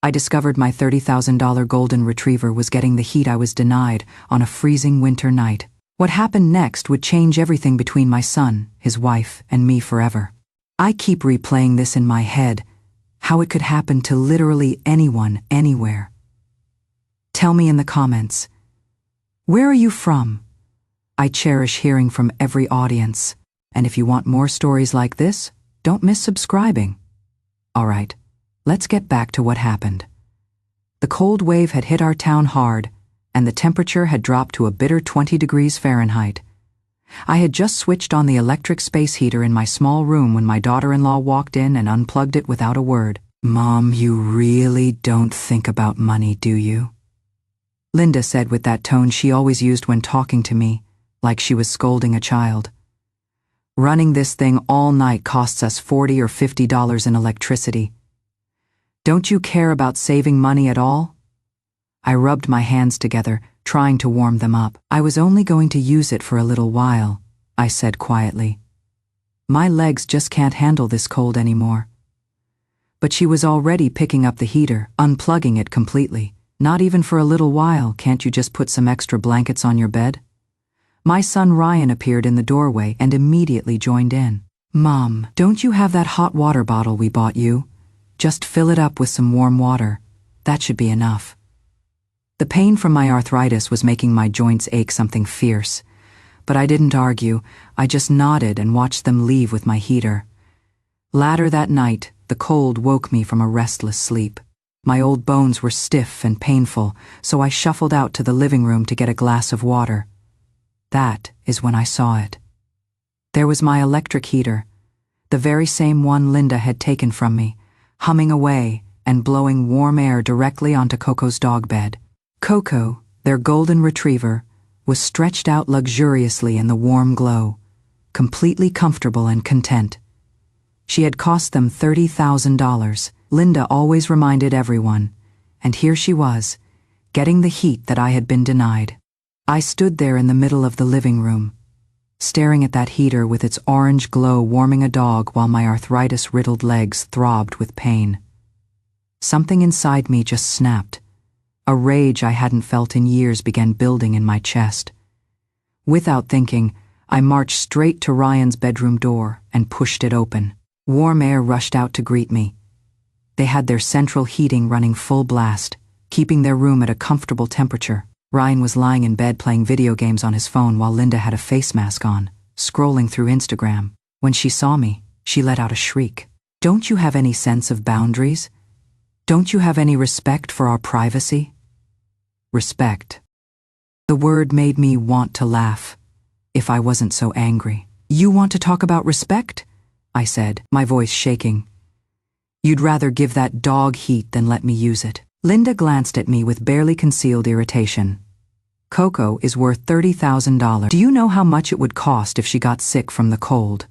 I discovered my $30,000 golden retriever was getting the heat I was denied on a freezing winter night. What happened next would change everything between my son, his wife, and me forever. I keep replaying this in my head, how it could happen to literally anyone, anywhere. Tell me in the comments. Where are you from? I cherish hearing from every audience, and if you want more stories like this, don't miss subscribing. Alright, let's get back to what happened. The cold wave had hit our town hard, and the temperature had dropped to a bitter 20 degrees Fahrenheit. I had just switched on the electric space heater in my small room when my daughter-in-law walked in and unplugged it without a word. "Mom, you really don't think about money, do you?" Linda said with that tone she always used when talking to me, like she was scolding a child. "Running this thing all night costs us $40 or $50 in electricity. Don't you care about saving money at all?" I rubbed my hands together, trying to warm them up. "I was only going to use it for a little while," I said quietly. "My legs just can't handle this cold anymore." But she was already picking up the heater, unplugging it completely. "Not even for a little while, can't you just put some extra blankets on your bed?" My son Ryan appeared in the doorway and immediately joined in. "Mom, don't you have that hot water bottle we bought you? Just fill it up with some warm water. That should be enough." The pain from my arthritis was making my joints ache something fierce, but I didn't argue. I just nodded and watched them leave with my heater. Later that night, the cold woke me from a restless sleep. My old bones were stiff and painful, so I shuffled out to the living room to get a glass of water. That is when I saw it. There was my electric heater, the very same one Linda had taken from me, humming away and blowing warm air directly onto Coco's dog bed. Coco, their golden retriever, was stretched out luxuriously in the warm glow, completely comfortable and content. She had cost them $30,000. Linda always reminded everyone, and here she was, getting the heat that I had been denied. I stood there in the middle of the living room, staring at that heater with its orange glow warming a dog while my arthritis-riddled legs throbbed with pain. Something inside me just snapped. A rage I hadn't felt in years began building in my chest. Without thinking, I marched straight to Ryan's bedroom door and pushed it open. Warm air rushed out to greet me. They had their central heating running full blast, keeping their room at a comfortable temperature. Ryan was lying in bed playing video games on his phone while Linda had a face mask on, scrolling through Instagram. When she saw me, she let out a shriek. "Don't you have any sense of boundaries? Don't you have any respect for our privacy?" Respect. The word made me want to laugh, if I wasn't so angry. "You want to talk about respect?" I said, my voice shaking. "You'd rather give that dog heat than let me use it." Linda glanced at me with barely concealed irritation. "Coco is worth $30,000. Do you know how much it would cost if she got sick from the cold?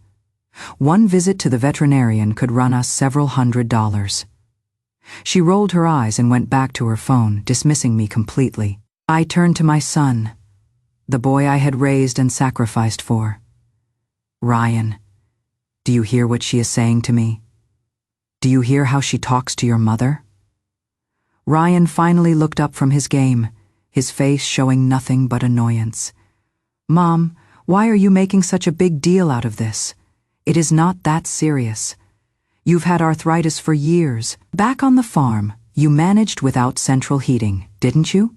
One visit to the veterinarian could run us several $100s. She rolled her eyes and went back to her phone, dismissing me completely. I turned to my son, the boy I had raised and sacrificed for. "Ryan, do you hear what she is saying to me? Do you hear how she talks to your mother?" Ryan finally looked up from his game, his face showing nothing but annoyance. "Mom, why are you making such a big deal out of this? It is not that serious. You've had arthritis for years. Back on the farm, you managed without central heating, didn't you?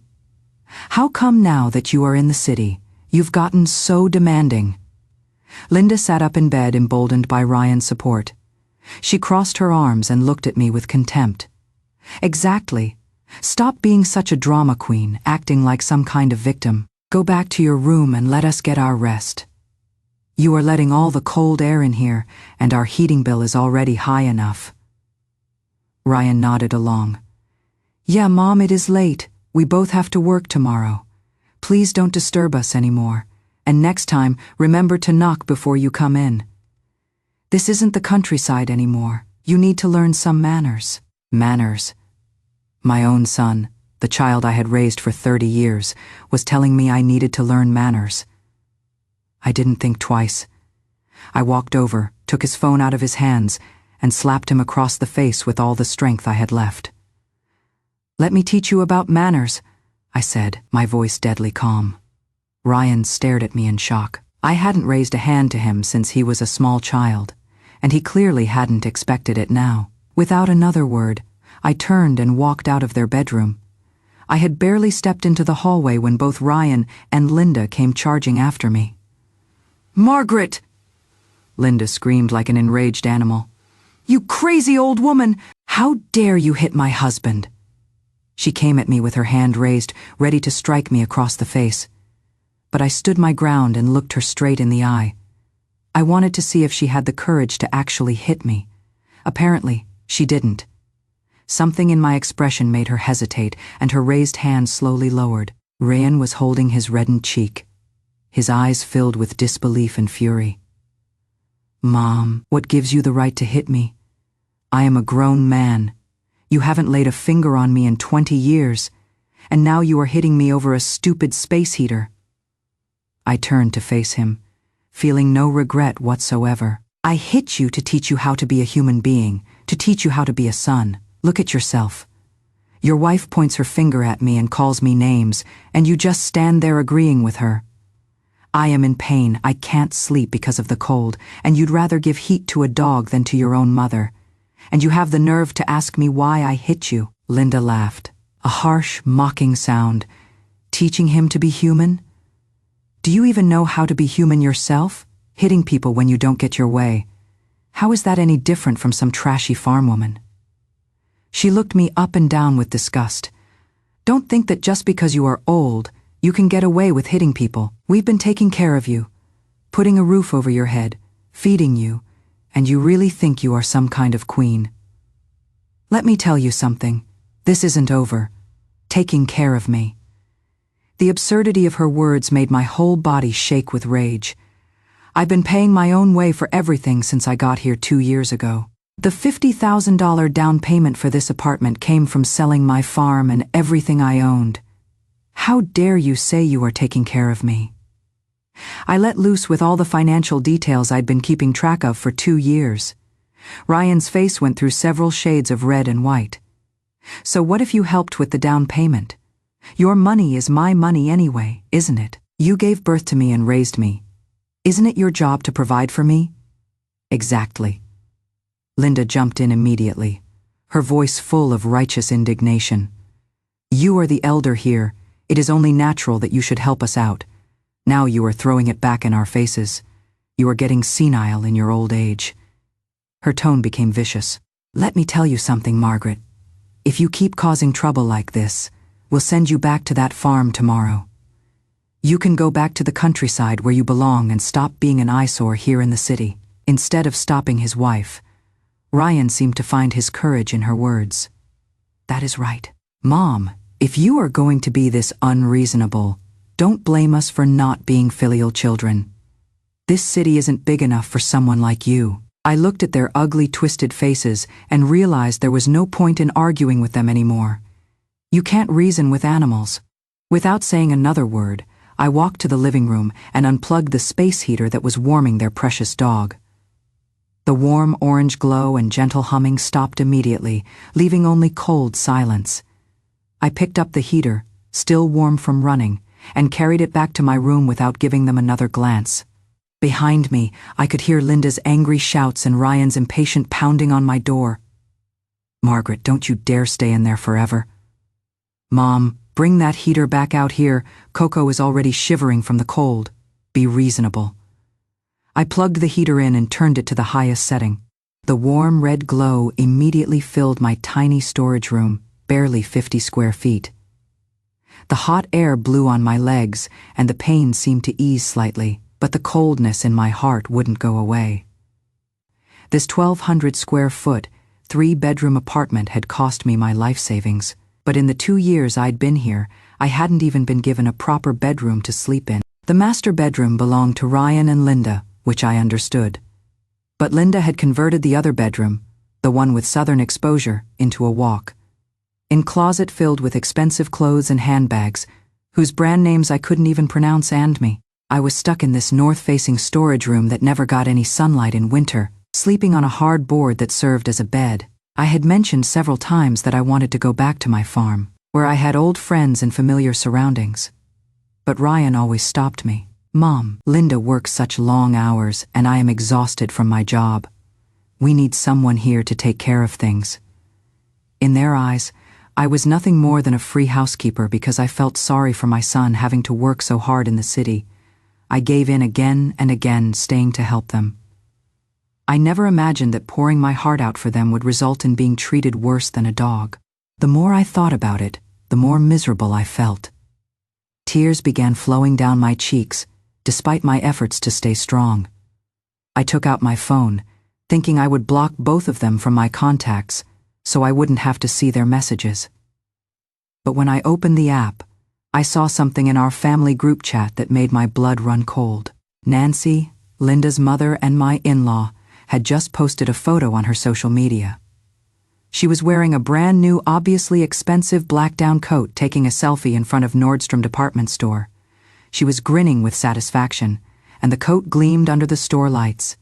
How come now that you are in the city, you've gotten so demanding?" Linda sat up in bed, emboldened by Ryan's support. She crossed her arms and looked at me with contempt. "Exactly. Stop being such a drama queen, acting like some kind of victim. Go back to your room and let us get our rest. You are letting all the cold air in here, and our heating bill is already high enough." Ryan nodded along. "Yeah, Mom, it is late. We both have to work tomorrow. Please don't disturb us anymore. And next time, remember to knock before you come in. This isn't the countryside anymore. You need to learn some manners." Manners. My own son, the child I had raised for 30 years, was telling me I needed to learn manners. I didn't think twice. I walked over, took his phone out of his hands, and slapped him across the face with all the strength I had left. Let me teach you about manners, I said, my voice deadly calm. Ryan stared at me in shock. I hadn't raised a hand to him since he was a small child, and he clearly hadn't expected it now. Without another word, I turned and walked out of their bedroom. I had barely stepped into the hallway when both Ryan and Linda came charging after me. "Margaret!" Linda screamed like an enraged animal. "You crazy old woman! How dare you hit my husband?" She came at me with her hand raised, ready to strike me across the face. But I stood my ground and looked her straight in the eye. I wanted to see if she had the courage to actually hit me. Apparently, she didn't. Something in my expression made her hesitate, and her raised hand slowly lowered. Ryan was holding his reddened cheek, his eyes filled with disbelief and fury. "Mom, what gives you the right to hit me? I am a grown man. You haven't laid a finger on me in 20 years, and now you are hitting me over a stupid space heater." I turned to face him, feeling no regret whatsoever. "I hit you to teach you how to be a human being, to teach you how to be a son. Look at yourself. Your wife points her finger at me and calls me names, and you just stand there agreeing with her. I am in pain, I can't sleep because of the cold, and you'd rather give heat to a dog than to your own mother. And you have the nerve to ask me why I hit you." Linda laughed, a harsh, mocking sound. "Teaching him to be human? Do you even know how to be human yourself? Hitting people when you don't get your way. How is that any different from some trashy farm woman?" She looked me up and down with disgust. "Don't think that just because you are old, you can get away with hitting people. We've been taking care of you, putting a roof over your head, feeding you, and you really think you are some kind of queen. Let me tell you something. This isn't over. Taking care of me." The absurdity of her words made my whole body shake with rage. I've been paying my own way for everything since I got here 2 years ago. The $50,000 down payment for this apartment came from selling my farm and everything I owned. How dare you say you are taking care of me? I let loose with all the financial details I'd been keeping track of for 2 years. Ryan's face went through several shades of red and white. "So what if you helped with the down payment? Your money is my money anyway, isn't it? You gave birth to me and raised me. Isn't it your job to provide for me?" "Exactly." Linda jumped in immediately, her voice full of righteous indignation. "You are the elder here. It is only natural that you should help us out. Now you are throwing it back in our faces. You are getting senile in your old age." Her tone became vicious. "Let me tell you something, Margaret. If you keep causing trouble like this, we'll send you back to that farm tomorrow. You can go back to the countryside where you belong and stop being an eyesore here in the city." Instead of stopping his wife, Ryan seemed to find his courage in her words. "That is right. Mom, if you are going to be this unreasonable, don't blame us for not being filial children. This city isn't big enough for someone like you." I looked at their ugly, twisted faces and realized there was no point in arguing with them anymore. You can't reason with animals. Without saying another word, I walked to the living room and unplugged the space heater that was warming their precious dog. The warm orange glow and gentle humming stopped immediately, leaving only cold silence. I picked up the heater, still warm from running, and carried it back to my room without giving them another glance. Behind me, I could hear Linda's angry shouts and Ryan's impatient pounding on my door. "Margaret, don't you dare stay in there forever." "Mom, bring that heater back out here. Coco is already shivering from the cold. Be reasonable." I plugged the heater in and turned it to the highest setting. The warm red glow immediately filled my tiny storage room, barely 50 square feet. The hot air blew on my legs, and the pain seemed to ease slightly, but the coldness in my heart wouldn't go away. This 1,200 square foot, 3-bedroom apartment had cost me my life savings, but in the 2 years I'd been here, I hadn't even been given a proper bedroom to sleep in. The master bedroom belonged to Ryan and Linda, which I understood. But Linda had converted the other bedroom, the one with southern exposure, into a walk. In closet filled with expensive clothes and handbags, whose brand names I couldn't even pronounce, and me, I was stuck in this north-facing storage room that never got any sunlight in winter, sleeping on a hard board that served as a bed. I had mentioned several times that I wanted to go back to my farm, where I had old friends and familiar surroundings. But Ryan always stopped me. Mom, Linda works such long hours and I am exhausted from my job. We need someone here to take care of things. In their eyes, I was nothing more than a free housekeeper because I felt sorry for my son having to work so hard in the city. I gave in again and again, staying to help them. I never imagined that pouring my heart out for them would result in being treated worse than a dog. The more I thought about it, the more miserable I felt. Tears began flowing down my cheeks, despite my efforts to stay strong. I took out my phone, thinking I would block both of them from my contacts, so I wouldn't have to see their messages. But when I opened the app, I saw something in our family group chat that made my blood run cold. Nancy, Linda's mother and my in-law, had just posted a photo on her social media. She was wearing a brand new, obviously expensive black down coat, taking a selfie in front of Nordstrom department store. She was grinning with satisfaction, and the coat gleamed under the store lights.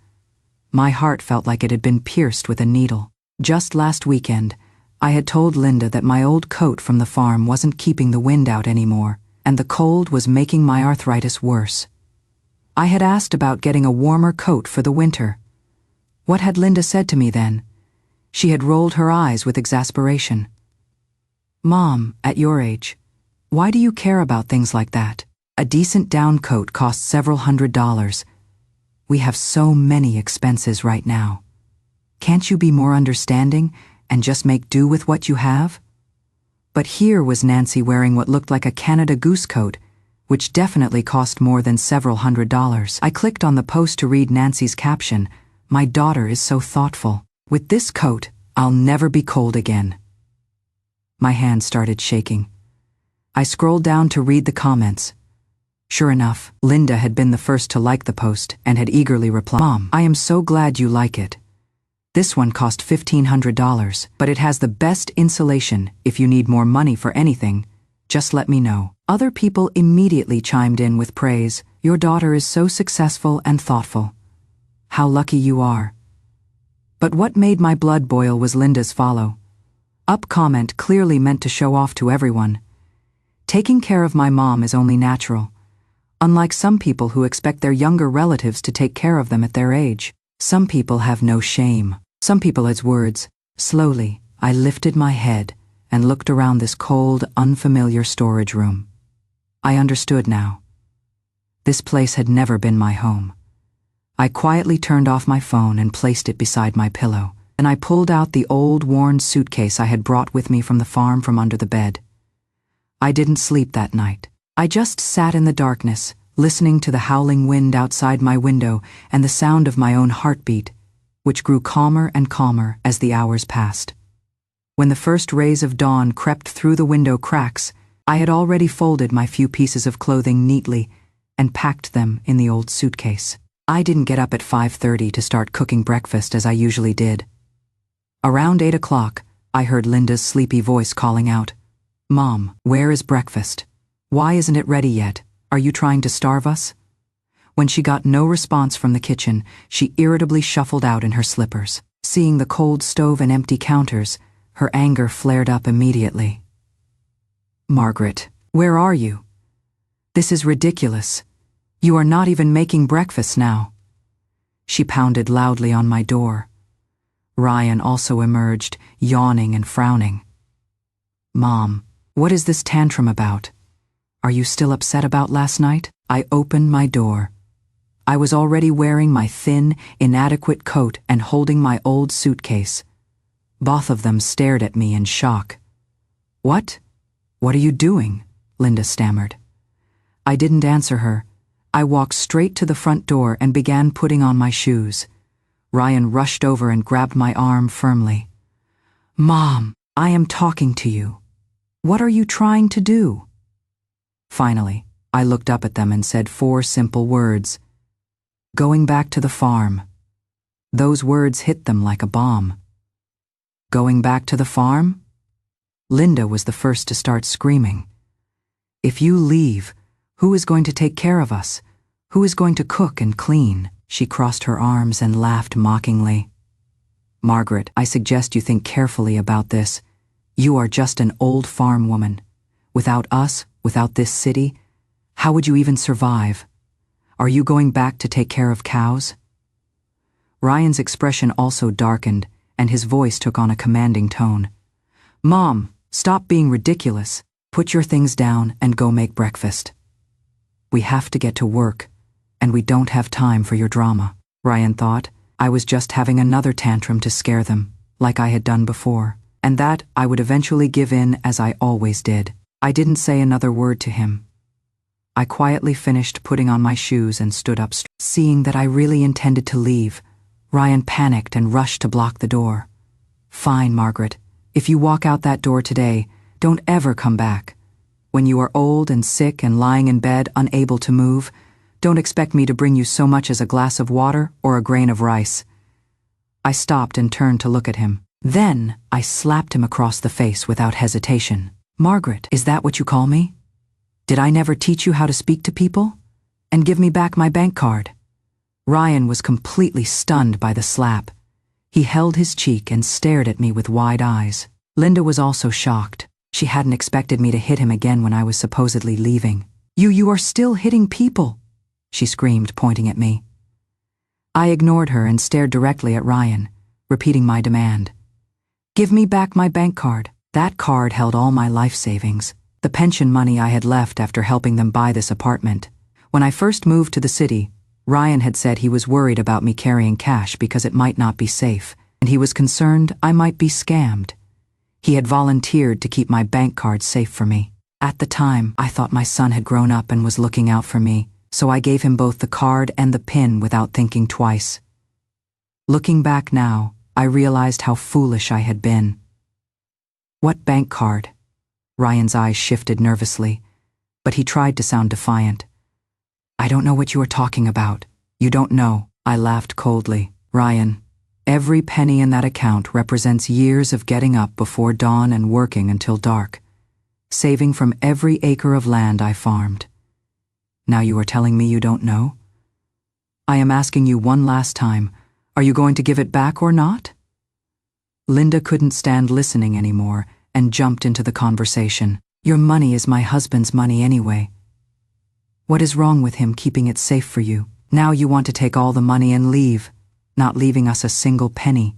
My heart felt like it had been pierced with a needle. Just last weekend, I had told Linda that my old coat from the farm wasn't keeping the wind out anymore, and the cold was making my arthritis worse. I had asked about getting a warmer coat for the winter. What had Linda said to me then? She had rolled her eyes with exasperation. Mom, at your age, why do you care about things like that? A decent down coat costs several $100s. We have so many expenses right now. Can't you be more understanding and just make do with what you have? But here was Nancy wearing what looked like a Canada Goose coat, which definitely cost more than several $100s. I clicked on the post to read Nancy's caption, "My daughter is so thoughtful. With this coat, I'll never be cold again." My hand started shaking. I scrolled down to read the comments. Sure enough, Linda had been the first to like the post and had eagerly replied, "Mom, I am so glad you like it. This one cost $1,500, but it has the best insulation. If you need more money for anything, just let me know." Other people immediately chimed in with praise. "Your daughter is so successful and thoughtful. How lucky you are." But what made my blood boil was Linda's follow up comment, clearly meant to show off to everyone. "Taking care of my mom is only natural. Unlike some people who expect their younger relatives to take care of them at their age. Some people have no shame." Some people's words. Slowly, I lifted my head and looked around this cold, unfamiliar storage room. I understood now. This place had never been my home. I quietly turned off my phone and placed it beside my pillow. Then I pulled out the old, worn suitcase I had brought with me from the farm from under the bed. I didn't sleep that night. I just sat in the darkness, listening to the howling wind outside my window and the sound of my own heartbeat, which grew calmer and calmer as the hours passed. When the first rays of dawn crept through the window cracks, I had already folded my few pieces of clothing neatly and packed them in the old suitcase. I didn't get up at 5:30 to start cooking breakfast as I usually did. Around 8 o'clock, I heard Linda's sleepy voice calling out, "Mom, where is breakfast? Why isn't it ready yet? Are you trying to starve us?" When she got no response from the kitchen, she irritably shuffled out in her slippers. Seeing the cold stove and empty counters, her anger flared up immediately. "Margaret, where are you? This is ridiculous. You are not even making breakfast now." She pounded loudly on my door. Ryan also emerged, yawning and frowning. "Mom, what is this tantrum about? Are you still upset about last night?" I opened my door. I was already wearing my thin, inadequate coat and holding my old suitcase. Both of them stared at me in shock. "What? What are you doing?" Linda stammered. I didn't answer her. I walked straight to the front door and began putting on my shoes. Ryan rushed over and grabbed my arm firmly. "Mom, I am talking to you. What are you trying to do?" Finally, I looked up at them and said 4 simple words. "Going back to the farm." Those words hit them like a bomb. "Going back to the farm?" Linda was the first to start screaming. "If you leave, who is going to take care of us? Who is going to cook and clean?" She crossed her arms and laughed mockingly. Margaret, I suggest you think carefully about this. You are just an old farm woman. Without us, without this city, how would you even survive? Are you going back to take care of cows?" Ryan's expression also darkened, and his voice took on a commanding tone. "Mom, stop being ridiculous. Put your things down and go make breakfast. We have to get to work, and we don't have time for your drama." Ryan thought I was just having another tantrum to scare them, like I had done before, and that I would eventually give in as I always did. I didn't say another word to him. I quietly finished putting on my shoes and stood up. Seeing that I really intended to leave, Ryan panicked and rushed to block the door. "Fine, Margaret. If you walk out that door today, don't ever come back. When you are old and sick and lying in bed unable to move, don't expect me to bring you so much as a glass of water or a grain of rice." I stopped and turned to look at him. Then I slapped him across the face without hesitation. "Margaret, is that what you call me? Did I never teach you how to speak to people? And give me back my bank card." Ryan was completely stunned by the slap. He held his cheek and stared at me with wide eyes. Linda was also shocked. She hadn't expected me to hit him again when I was supposedly leaving. You are still hitting people," she screamed, pointing at me. I ignored her and stared directly at Ryan, repeating my demand. "Give me back my bank card." That card held all my life savings, the pension money I had left after helping them buy this apartment. When I first moved to the city, Ryan had said he was worried about me carrying cash because it might not be safe, and he was concerned I might be scammed. He had volunteered to keep my bank card safe for me. At the time, I thought my son had grown up and was looking out for me, so I gave him both the card and the PIN without thinking twice. Looking back now, I realized how foolish I had been. "What bank card?" Ryan's eyes shifted nervously, but he tried to sound defiant. "I don't know what you are talking about. You don't know." I laughed coldly. "Ryan, every penny in that account represents years of getting up before dawn and working until dark, saving from every acre of land I farmed. Now you are telling me you don't know? I am asking you one last time, are you going to give it back or not?" Linda couldn't stand listening anymore and jumped into the conversation. "Your money is my husband's money anyway. What is wrong with him keeping it safe for you? Now you want to take all the money and leave, not leaving us a single penny.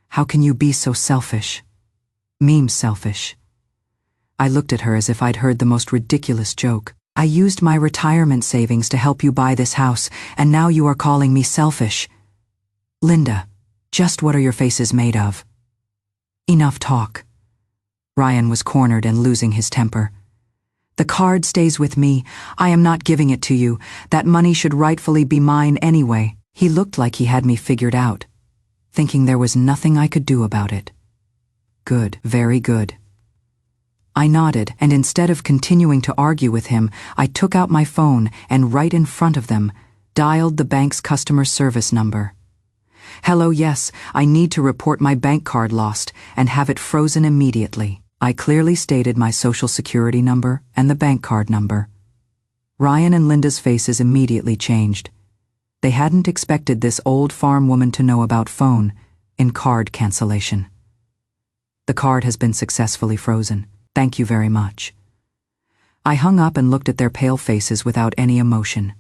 How can you be so selfish? Mean selfish." I looked at her as if I'd heard the most ridiculous joke. "I used my retirement savings to help you buy this house, and now you are calling me selfish. Linda, just what are your faces made of?" "Enough talk." Ryan was cornered and losing his temper. "The card stays with me. I am not giving it to you. That money should rightfully be mine anyway." He looked like he had me figured out, thinking there was nothing I could do about it. "Good, very good." I nodded, and instead of continuing to argue with him, I took out my phone and right in front of them, dialed the bank's customer service number. "Hello, yes, I need to report my bank card lost and have it frozen immediately." I clearly stated my social security number and the bank card number. Ryan and Linda's faces immediately changed. They hadn't expected this old farm woman to know about phone and card cancellation. "The card has been successfully frozen. Thank you very much." I hung up and looked at their pale faces without any emotion.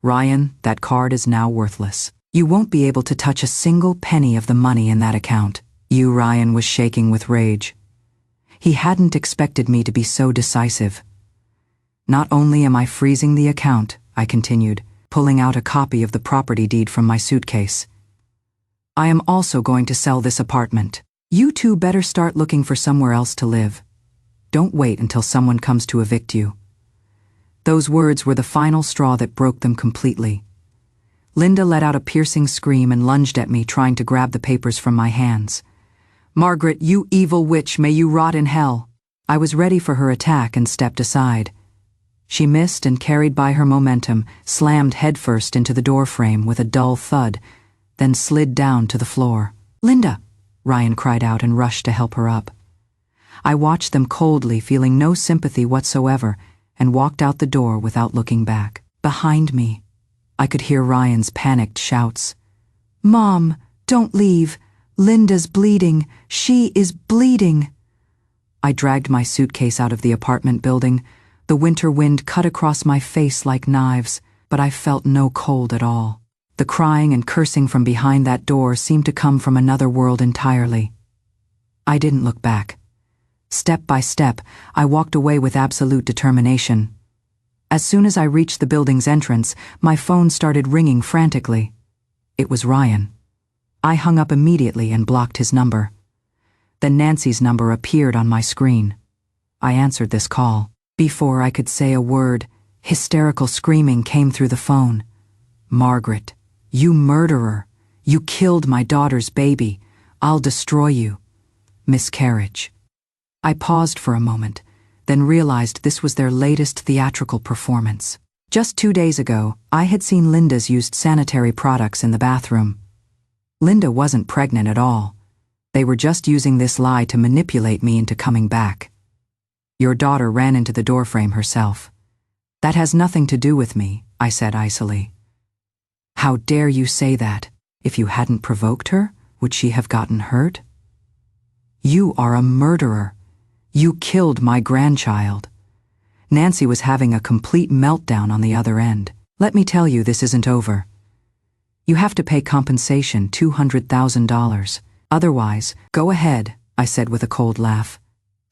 "Ryan, that card is now worthless. You won't be able to touch a single penny of the money in that account." Ryan was shaking with rage. He hadn't expected me to be so decisive. "Not only am I freezing the account," I continued, pulling out a copy of the property deed from my suitcase, "I am also going to sell this apartment. You two better start looking for somewhere else to live. Don't wait until someone comes to evict you." Those words were the final straw that broke them completely. Linda let out a piercing scream and lunged at me, trying to grab the papers from my hands. "Margaret, you evil witch, may you rot in hell." I was ready for her attack and stepped aside. She missed and, carried by her momentum, slammed headfirst into the door frame with a dull thud, then slid down to the floor. "Linda!" Ryan cried out and rushed to help her up. I watched them coldly, feeling no sympathy whatsoever, and walked out the door without looking back. Behind me, I could hear Ryan's panicked shouts. "Mom, don't leave. Linda's bleeding. She is bleeding. I dragged my suitcase out of the apartment building. The winter wind cut across my face like knives, but I felt no cold at all. The crying and cursing from behind that door seemed to come from another world entirely. I didn't look back. Step by step, I walked away with absolute determination. As soon as I reached the building's entrance, my phone started ringing frantically. It was Ryan. I hung up immediately and blocked his number. Then Nancy's number appeared on my screen. I answered this call. Before I could say a word, hysterical screaming came through the phone. "Margaret, you murderer! You killed my daughter's baby! I'll destroy you! Miscarriage." I paused for a moment, then realized this was their latest theatrical performance. Just 2 days ago, I had seen Linda's used sanitary products in the bathroom. Linda wasn't pregnant at all. They were just using this lie to manipulate me into coming back. "Your daughter ran into the doorframe herself." "That has nothing to do with me," I said icily. "How dare you say that? If you hadn't provoked her, would she have gotten hurt?" "You are a murderer. You killed my grandchild." Nancy was having a complete meltdown on the other end. "Let me tell you, this isn't over. You have to pay compensation, $200,000. Otherwise, go ahead," I said with a cold laugh.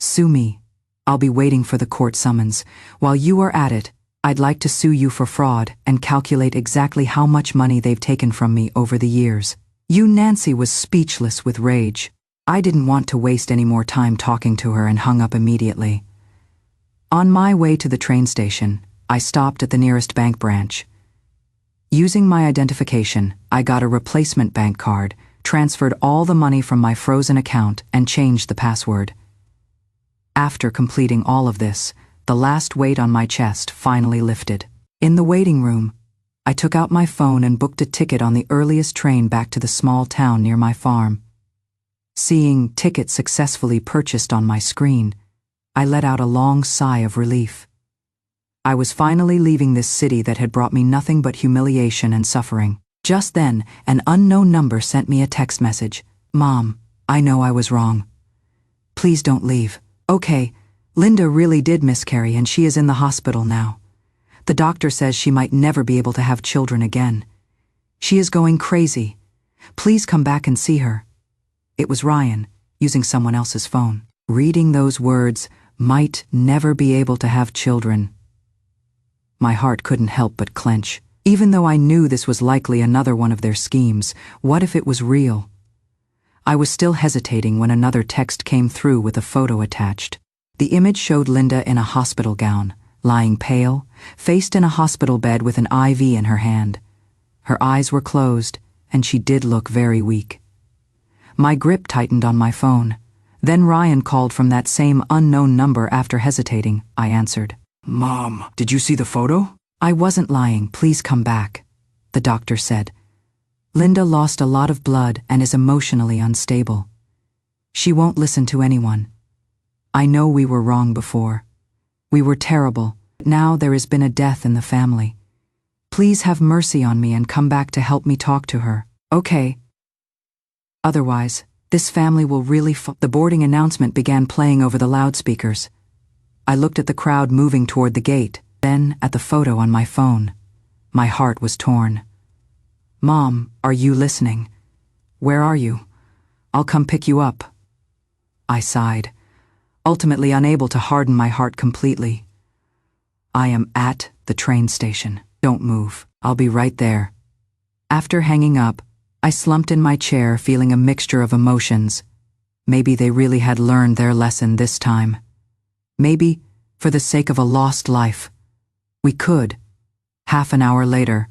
"Sue me. I'll be waiting for the court summons. While you are at it, I'd like to sue you for fraud and calculate exactly how much money they've taken from me over the years." Nancy was speechless with rage. I didn't want to waste any more time talking to her and hung up immediately. On my way to the train station, I stopped at the nearest bank branch. Using my identification, I got a replacement bank card, transferred all the money from my frozen account, and changed the password. After completing all of this, the last weight on my chest finally lifted. In the waiting room, I took out my phone and booked a ticket on the earliest train back to the small town near my farm. Seeing "ticket successfully purchased" on my screen, I let out a long sigh of relief. I was finally leaving this city that had brought me nothing but humiliation and suffering. Just then, an unknown number sent me a text message. "Mom, I know I was wrong. Please don't leave. Okay, Linda really did miscarry and she is in the hospital now. The doctor says she might never be able to have children again. She is going crazy. Please come back and see her." It was Ryan, using someone else's phone. Reading those words, "might never be able to have children," my heart couldn't help but clench. Even though I knew this was likely another one of their schemes, what if it was real? I was still hesitating when another text came through with a photo attached. The image showed Linda in a hospital gown, lying pale, faced in a hospital bed with an IV in her hand. Her eyes were closed, and she did look very weak. My grip tightened on my phone. Then Ryan called from that same unknown number. After hesitating, I answered. "Mom, did you see the photo?" "I wasn't lying, please come back," the doctor said. "Linda lost a lot of blood and is emotionally unstable. She won't listen to anyone. I know we were wrong before. We were terrible, but now there has been a death in the family. Please have mercy on me and come back to help me talk to her, okay? Otherwise, this family will really The boarding announcement began playing over the loudspeakers. I looked at the crowd moving toward the gate, then at the photo on my phone. My heart was torn. "Mom, are you listening? Where are you? I'll come pick you up." I sighed, ultimately unable to harden my heart completely. "I am at the train station. Don't move. I'll be right there." After hanging up, I slumped in my chair feeling a mixture of emotions. Maybe they really had learned their lesson this time. Maybe, for the sake of a lost life, we could. Half an hour later,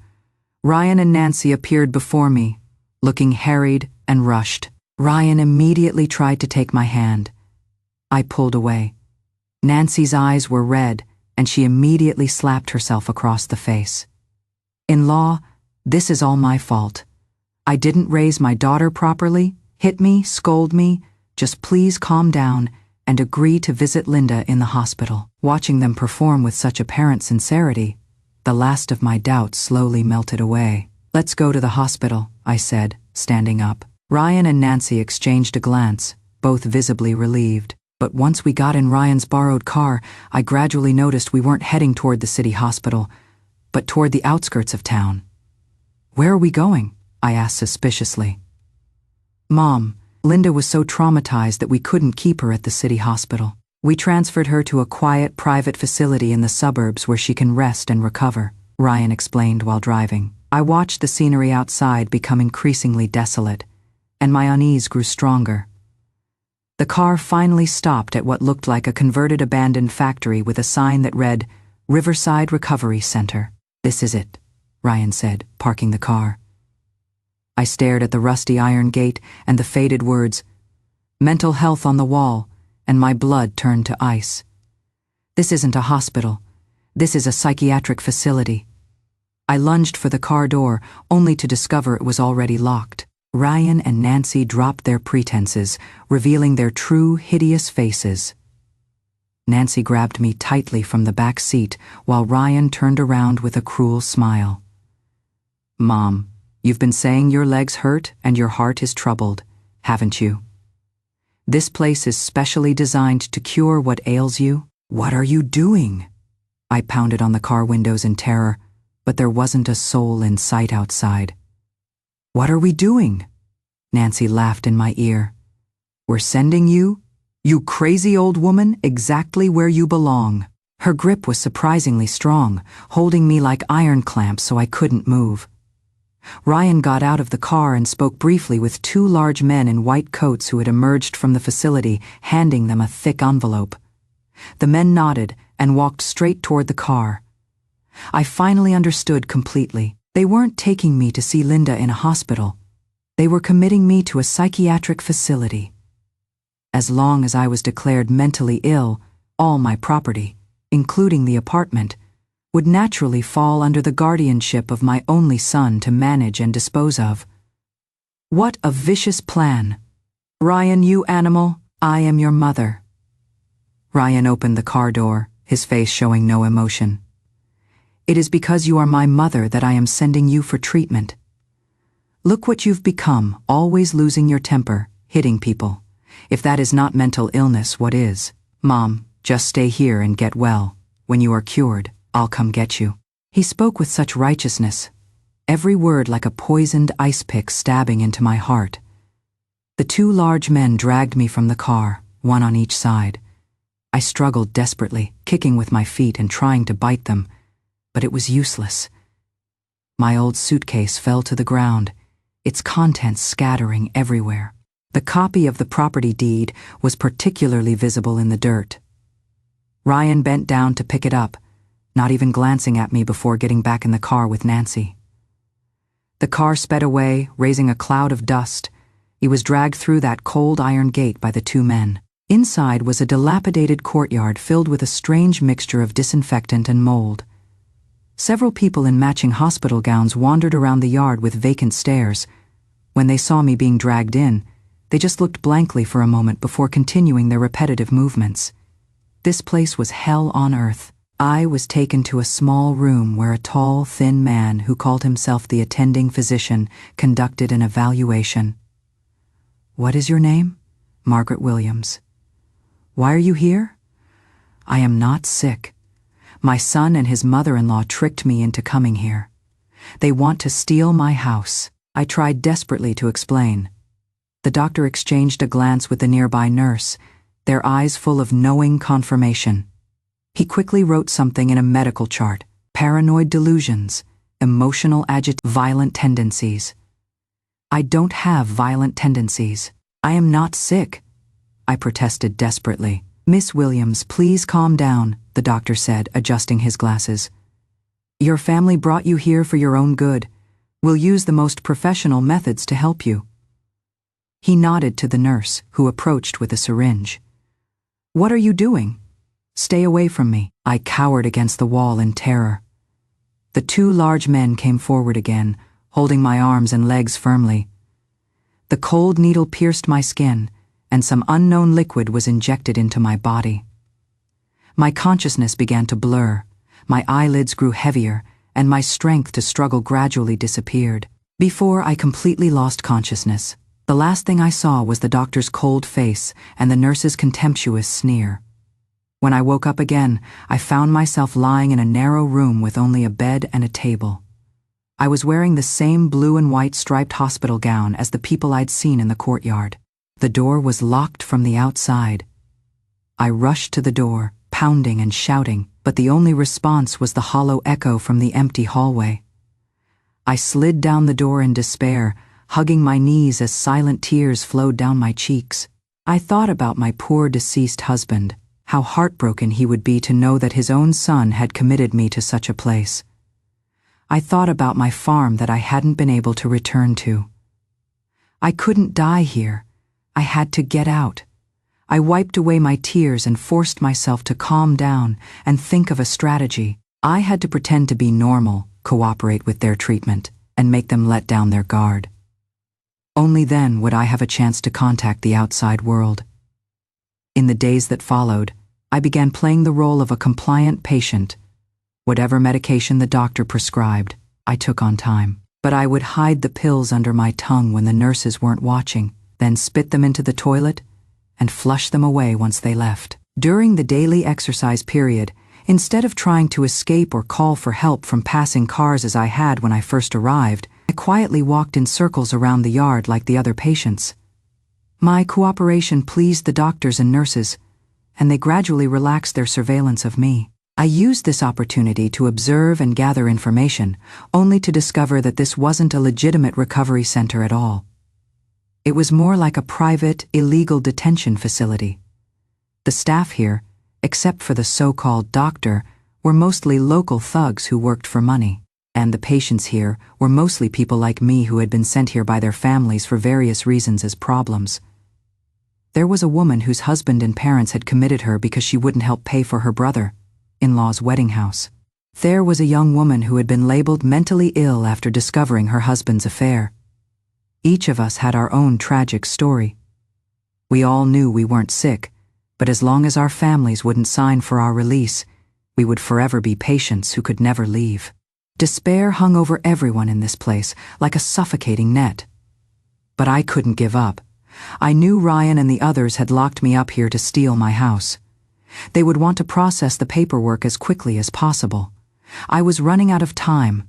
Ryan and Nancy appeared before me, looking harried and rushed. Ryan immediately tried to take my hand. I pulled away. Nancy's eyes were red, and she immediately slapped herself across the face. "In law, this is all my fault. I didn't raise my daughter properly, hit me, scold me. Just please calm down and agree to visit Linda in the hospital." Watching them perform with such apparent sincerity, the last of my doubts slowly melted away. "Let's go to the hospital," I said, standing up. Ryan and Nancy exchanged a glance, both visibly relieved. But once we got in Ryan's borrowed car, I gradually noticed we weren't heading toward the city hospital, but toward the outskirts of town. "Where are we going?" I asked suspiciously. "Mom, Linda was so traumatized that we couldn't keep her at the city hospital. We transferred her to a quiet, private facility in the suburbs where she can rest and recover," Ryan explained while driving. I watched the scenery outside become increasingly desolate, and my unease grew stronger. The car finally stopped at what looked like a converted abandoned factory with a sign that read, "Riverside Recovery Center." "This is it," Ryan said, parking the car. I stared at the rusty iron gate and the faded words, "Mental health" on the wall, and my blood turned to ice. "This isn't a hospital. This is a psychiatric facility." I lunged for the car door, only to discover it was already locked. Ryan and Nancy dropped their pretenses, revealing their true, hideous faces. Nancy grabbed me tightly from the back seat, while Ryan turned around with a cruel smile. "Mom, you've been saying your legs hurt and your heart is troubled, haven't you? This place is specially designed to cure what ails you." "What are you doing?" I pounded on the car windows in terror, but there wasn't a soul in sight outside. "What are we doing?" Nancy laughed in my ear. "We're sending you, you crazy old woman, exactly where you belong." Her grip was surprisingly strong, holding me like iron clamps so I couldn't move. Ryan got out of the car and spoke briefly with two large men in white coats who had emerged from the facility, handing them a thick envelope. The men nodded and walked straight toward the car. I finally understood completely. They weren't taking me to see Linda in a hospital. They were committing me to a psychiatric facility. As long as I was declared mentally ill, all my property, including the apartment, would naturally fall under the guardianship of my only son to manage and dispose of. What a vicious plan. "Ryan, you animal, I am your mother." Ryan opened the car door, his face showing no emotion. "It is because you are my mother that I am sending you for treatment. Look what you've become, always losing your temper, hitting people. If that is not mental illness, what is? Mom, just stay here and get well. When you are cured, I'll come get you." He spoke with such righteousness, every word like a poisoned ice pick stabbing into my heart. The two large men dragged me from the car, one on each side. I struggled desperately, kicking with my feet and trying to bite them, but it was useless. My old suitcase fell to the ground, its contents scattering everywhere. The copy of the property deed was particularly visible in the dirt. Ryan bent down to pick it up, not even glancing at me before getting back in the car with Nancy. The car sped away, raising a cloud of dust. He was dragged through that cold iron gate by the two men. Inside was a dilapidated courtyard filled with a strange mixture of disinfectant and mold. Several people in matching hospital gowns wandered around the yard with vacant stares. When they saw me being dragged in, they just looked blankly for a moment before continuing their repetitive movements. This place was hell on earth. I was taken to a small room where a tall, thin man who called himself the attending physician conducted an evaluation. "What is your name?" "Margaret Williams." "Why are you here?" "I am not sick. My son and his mother-in-law tricked me into coming here. They want to steal my house." I tried desperately to explain. The doctor exchanged a glance with the nearby nurse, their eyes full of knowing confirmation. He quickly wrote something in a medical chart: paranoid delusions, emotional violent tendencies. "I don't have violent tendencies. I am not sick," I protested desperately. "Miss Williams, please calm down," the doctor said, adjusting his glasses. "Your family brought you here for your own good. We'll use the most professional methods to help you." He nodded to the nurse, who approached with a syringe. "What are you doing?" "Stay away from me." I cowered against the wall in terror. The two large men came forward again, holding my arms and legs firmly. The cold needle pierced my skin, and some unknown liquid was injected into my body. My consciousness began to blur, my eyelids grew heavier, and my strength to struggle gradually disappeared. Before I completely lost consciousness, The last thing I saw was the doctor's cold face and the nurse's contemptuous sneer. When I woke up again, I found myself lying in a narrow room with only a bed and a table. I was wearing the same blue and white striped hospital gown as the people I'd seen in the courtyard. The door was locked from the outside. I rushed to the door, pounding and shouting, but the only response was the hollow echo from the empty hallway. I slid down the door in despair, hugging my knees as silent tears flowed down my cheeks. I thought about my poor deceased husband, how heartbroken he would be to know that his own son had committed me to such a place. I thought about my farm that I hadn't been able to return to. I couldn't die here. I had to get out. I wiped away my tears and forced myself to calm down and think of a strategy. I had to pretend to be normal, cooperate with their treatment, and make them let down their guard. Only then would I have a chance to contact the outside world. In the days that followed, I began playing the role of a compliant patient. Whatever medication the doctor prescribed, I took on time. But I would hide the pills under my tongue when the nurses weren't watching, then spit them into the toilet and flush them away once they left. During the daily exercise period, instead of trying to escape or call for help from passing cars as I had when I first arrived, I quietly walked in circles around the yard like the other patients. My cooperation pleased the doctors and nurses, and they gradually relaxed their surveillance of me. I used this opportunity to observe and gather information, only to discover that this wasn't a legitimate recovery center at all. It was more like a private, illegal detention facility. The staff here, except for the so-called doctor, were mostly local thugs who worked for money. And the patients here were mostly people like me who had been sent here by their families for various reasons as problems. There was a woman whose husband and parents had committed her because she wouldn't help pay for her brother-in-law's wedding house. There was a young woman who had been labeled mentally ill after discovering her husband's affair. Each of us had our own tragic story. We all knew we weren't sick, but as long as our families wouldn't sign for our release, we would forever be patients who could never leave. Despair hung over everyone in this place like a suffocating net. But I couldn't give up. I knew Ryan and the others had locked me up here to steal my house. They would want to process the paperwork as quickly as possible. I was running out of time.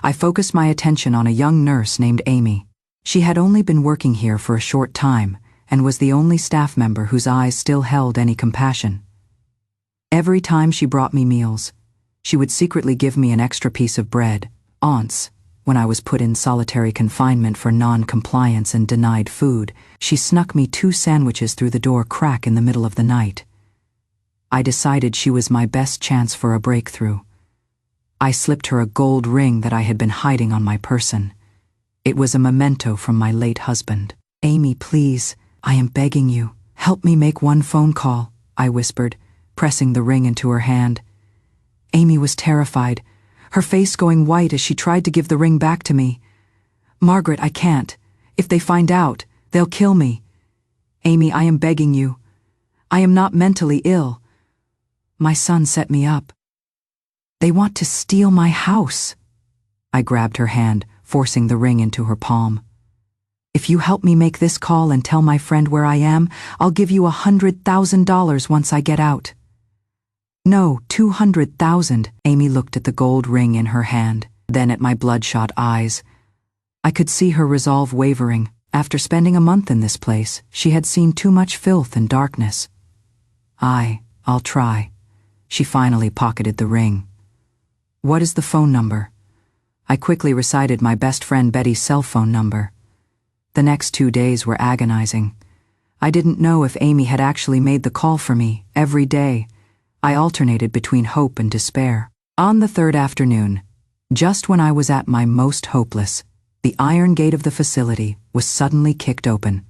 I focused my attention on a young nurse named Amy. She had only been working here for a short time and was the only staff member whose eyes still held any compassion. Every time she brought me meals, she would secretly give me an extra piece of bread. Once, when I was put in solitary confinement for non-compliance and denied food, she snuck me 2 sandwiches through the door crack in the middle of the night. I decided she was my best chance for a breakthrough. I slipped her a gold ring that I had been hiding on my person. It was a memento from my late husband. "Amy, please, I am begging you, help me make one phone call," I whispered, pressing the ring into her hand. Amy was terrified, her face going white as she tried to give the ring back to me. "Margaret, I can't. If they find out, they'll kill me. Amy, I am begging you. I am not mentally ill. My son set me up. They want to steal my house." I grabbed her hand, forcing the ring into her palm. "If you help me make this call and tell my friend where I am, I'll give you $100,000 once I get out." "No, 200,000. Amy looked at the gold ring in her hand, then at my bloodshot eyes. I could see her resolve wavering. After spending a month in this place, she had seen too much filth and darkness. I'll try." She finally pocketed the ring. "What is the phone number?" I quickly recited my best friend Betty's cell phone number. The next 2 days were agonizing. I didn't know if Amy had actually made the call for me. Every day, I alternated between hope and despair. On the 3rd afternoon, just when I was at my most hopeless, the iron gate of the facility was suddenly kicked open.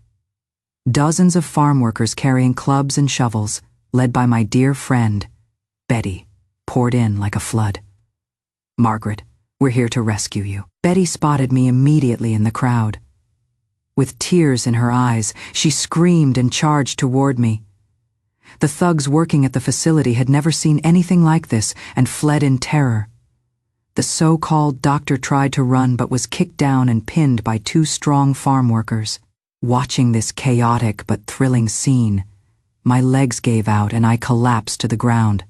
Dozens of farm workers carrying clubs and shovels, led by my dear friend, Betty, poured in like a flood. "Margaret, we're here to rescue you." Betty spotted me immediately in the crowd. With tears in her eyes, she screamed and charged toward me. The thugs working at the facility had never seen anything like this and fled in terror. The so-called doctor tried to run but was kicked down and pinned by 2 strong farm workers. Watching this chaotic but thrilling scene, my legs gave out and I collapsed to the ground,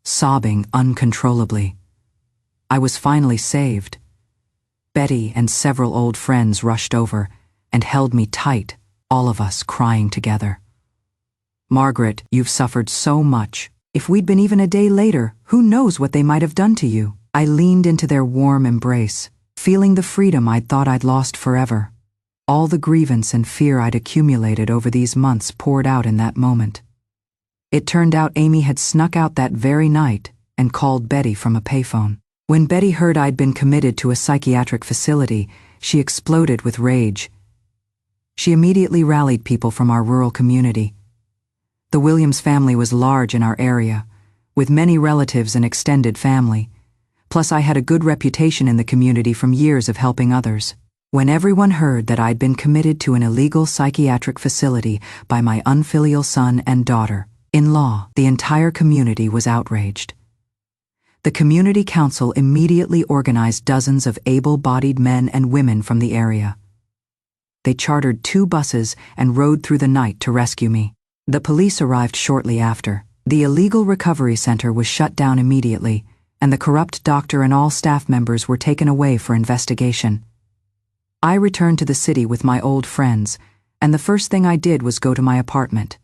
sobbing uncontrollably. I was finally saved. Betty and several old friends rushed over and held me tight, all of us crying together. "Margaret, you've suffered so much. If we'd been even a day later, who knows what they might have done to you?" I leaned into their warm embrace, feeling the freedom I'd thought I'd lost forever. All the grievance and fear I'd accumulated over these months poured out in that moment. It turned out Amy had snuck out that very night and called Betty from a payphone. When Betty heard I'd been committed to a psychiatric facility, she exploded with rage. She immediately rallied people from our rural community. The Williams family was large in our area, with many relatives and extended family. Plus, I had a good reputation in the community from years of helping others. When everyone heard that I'd been committed to an illegal psychiatric facility by my unfilial son and daughter-in-law, the entire community was outraged. The community council immediately organized dozens of able-bodied men and women from the area. They chartered 2 buses and rode through the night to rescue me. The police arrived shortly after. The illegal recovery center was shut down immediately, and the corrupt doctor and all staff members were taken away for investigation. I returned to the city with my old friends, and the first thing I did was go to my apartment.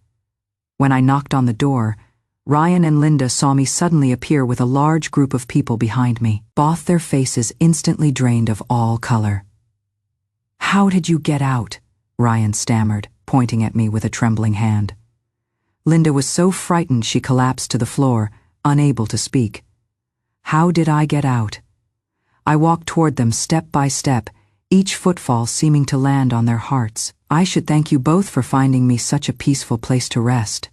When I knocked on the door, Ryan and Linda saw me suddenly appear with a large group of people behind me, both their faces instantly drained of all color. "How did you get out?" Ryan stammered, pointing at me with a trembling hand. Linda was so frightened she collapsed to the floor, unable to speak. How did I get out? I walked toward them step by step, each footfall seeming to land on their hearts. "I should thank you both for finding me such a peaceful place to rest."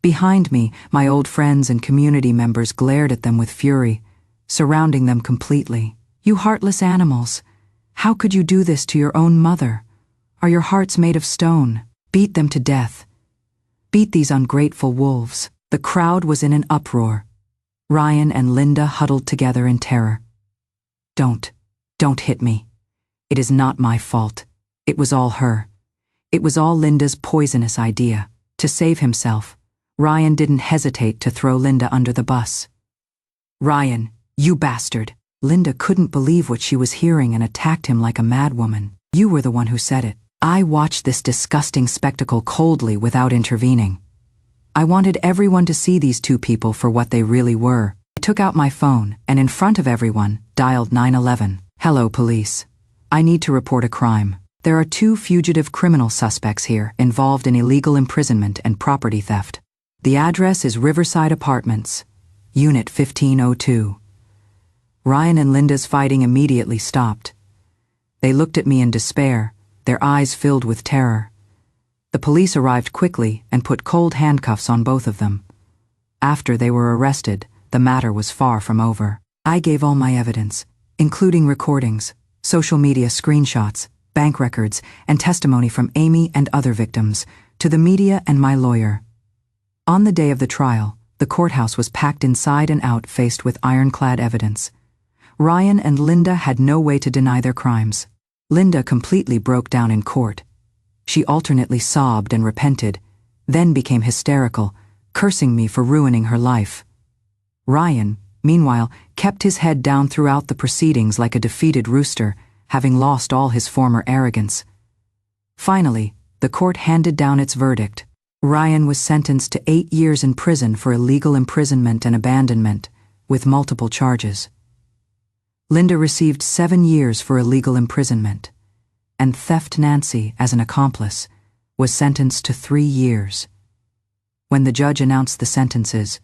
Behind me, my old friends and community members glared at them with fury, surrounding them completely. "You heartless animals! How could you do this to your own mother? Are your hearts made of stone? Beat them to death. Beat these ungrateful wolves." The crowd was in an uproar. Ryan and Linda huddled together in terror. Don't hit me. It is not my fault. It was all her. It was all Linda's poisonous idea. To save himself, Ryan didn't hesitate to throw Linda under the bus. "Ryan, you bastard!" Linda couldn't believe what she was hearing and attacked him like a madwoman. "You were the one who said it." I watched this disgusting spectacle coldly without intervening. I wanted everyone to see these 2 people for what they really were. I took out my phone and in front of everyone, dialed 911. "Hello, police. I need to report a crime. There are 2 fugitive criminal suspects here involved in illegal imprisonment and property theft. The address is Riverside Apartments, Unit 1502. Ryan and Linda's fighting immediately stopped. They looked at me in despair, their eyes filled with terror. The police arrived quickly and put cold handcuffs on both of them. After they were arrested, the matter was far from over. I gave all my evidence, including recordings, social media screenshots, bank records, and testimony from Amy and other victims, to the media and my lawyer. On the day of the trial, the courthouse was packed inside and out, faced with ironclad evidence. Ryan and Linda had no way to deny their crimes. Linda completely broke down in court. She alternately sobbed and repented, then became hysterical, cursing me for ruining her life. Ryan, meanwhile, kept his head down throughout the proceedings like a defeated rooster, having lost all his former arrogance. Finally, the court handed down its verdict. Ryan was sentenced to 8 years in prison for illegal imprisonment and abandonment, with multiple charges. Linda received 7 years for illegal imprisonment, and Theft Nancy, as an accomplice, was sentenced to 3 years. When the judge announced the sentences,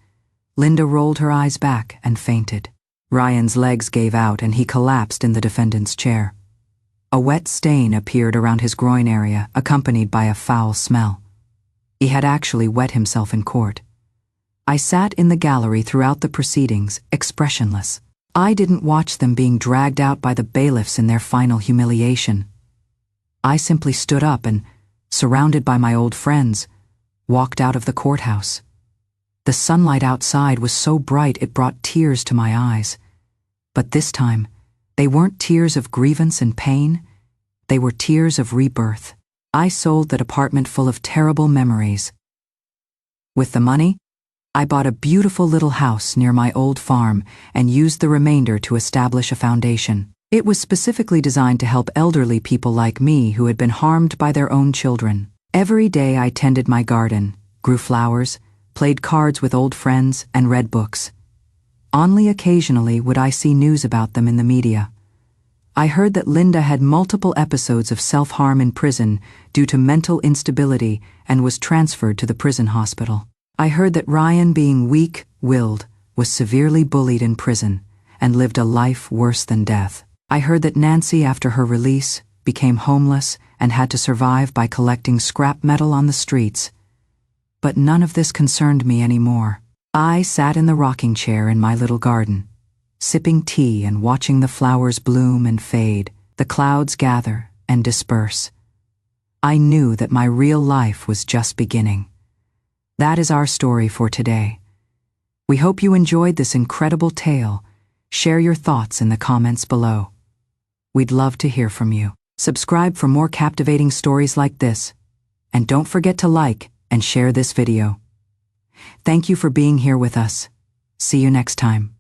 Linda rolled her eyes back and fainted. Ryan's legs gave out and he collapsed in the defendant's chair. A wet stain appeared around his groin area, accompanied by a foul smell. He had actually wet himself in court. I sat in the gallery throughout the proceedings, expressionless. I didn't watch them being dragged out by the bailiffs in their final humiliation. I simply stood up and, surrounded by my old friends, walked out of the courthouse. The sunlight outside was so bright it brought tears to my eyes. But this time, they weren't tears of grievance and pain. They were tears of rebirth. I sold that apartment full of terrible memories. With the money, I bought a beautiful little house near my old farm and used the remainder to establish a foundation. It was specifically designed to help elderly people like me who had been harmed by their own children. Every day I tended my garden, grew flowers, played cards with old friends, and read books. Only occasionally would I see news about them in the media. I heard that Linda had multiple episodes of self-harm in prison due to mental instability and was transferred to the prison hospital. I heard that Ryan, being weak-willed, was severely bullied in prison and lived a life worse than death. I heard that Nancy, after her release, became homeless and had to survive by collecting scrap metal on the streets. But none of this concerned me anymore. I sat in the rocking chair in my little garden, sipping tea and watching the flowers bloom and fade, the clouds gather and disperse. I knew that my real life was just beginning. That is our story for today. We hope you enjoyed this incredible tale. Share your thoughts in the comments below. We'd love to hear from you. Subscribe for more captivating stories like this. And don't forget to like and share this video. Thank you for being here with us. See you next time.